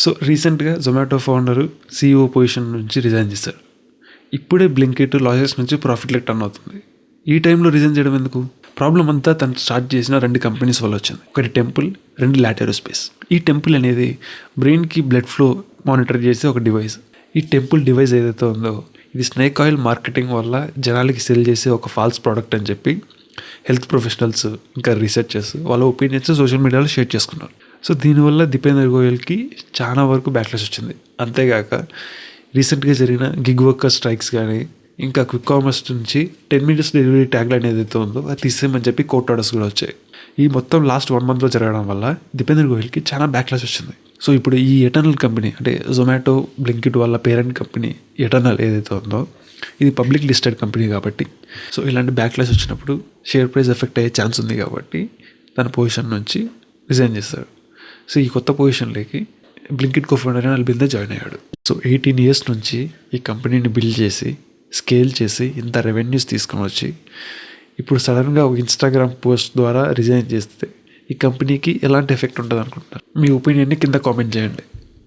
So రీసెంట్గా Zomato founder CEO position నుంచి resign చేశాడు. ఇప్పుడే బ్లింకిట్ లాసెస్ నుంచి ప్రాఫిట్లకు టర్న్ అవుతుంది. ఈ టైంలో రిజైన్ చేయడం ఎందుకు? ప్రాబ్లం అంతా తను స్టార్ట్ చేసిన 2 కంపెనీస్ వల్ల వచ్చింది. ఒకటి టెంపుల్, 2 లాటెరోస్పేస్. ఈ టెంపుల్ అనేది బ్రెయిన్కి బ్లడ్ ఫ్లో మానిటర్ చేసే ఒక డివైస్. ఈ టెంపుల్ డివైస్ ఏదైతే ఉందో ఇది స్నేక్ ఆయిల్ మార్కెటింగ్ వల్ల జనాలకి సెల్ చేసే ఒక ఫాల్స్ ప్రోడక్ట్ అని చెప్పి హెల్త్ ప్రొఫెషనల్స్ ఇంకా రీసెర్చర్స్ వాళ్ళ ఒపీనియన్స్ సోషల్ మీడియాలో షేర్ చేసుకున్నారు. సో దీనివల్ల దీపేందర్ గోయల్కి చాలా వరకు బ్యాక్లాష్ వచ్చింది. అంతేగాక రీసెంట్గా జరిగిన గిగ్ వర్కర్ స్ట్రైక్స్ కానీ ఇంకా క్విక్ కామర్స్ నుంచి 10 minutes డెలివరీ ట్యాగ్ లైన్ ఏదైతే ఉందో అది తీసేయమని చెప్పి కోర్ట్ ఆర్డర్స్ కూడా వచ్చాయి. ఈ మొత్తం లాస్ట్ 1 monthలో జరగడం వల్ల దీపేందర్ గోయల్కి చాలా బ్యాక్లాష్ వచ్చింది. సో ఇప్పుడు ఈ ఎటర్నల్ కంపెనీ అంటే జొమాటో బ్లింకిట్ వాళ్ళ పేరెంట్ కంపెనీ ఎటర్నల్ ఏదైతే ఉందో ఇది పబ్లిక్ లిస్టెడ్ కంపెనీ కాబట్టి సో ఇలాంటి బ్యాక్లాష్ వచ్చినప్పుడు షేర్ ప్రైస్ ఎఫెక్ట్ అయ్యే ఛాన్స్ ఉంది కాబట్టి తన పొజిషన్ నుంచి రిజైన్ చేశాడు. సో ఈ కొత్త పొజిషన్లోకి బ్లింకిట్ కోఫౌండర్ అయిన అల్బిందా జాయిన్ అయ్యాడు. సో 18 years నుంచి ఈ కంపెనీని బిల్డ్ చేసి స్కేల్ చేసి ఇంత రెవెన్యూస్ తీసుకొని వచ్చి ఇప్పుడు సడన్గా ఒక ఇన్స్టాగ్రామ్ పోస్ట్ ద్వారా రిజైన్ చేస్తే ఈ కంపెనీకి ఎలాంటి ఎఫెక్ట్ ఉంటుంది అనుకుంటున్నారు? మీ ఒపీనియన్ని కింద కామెంట్ చేయండి.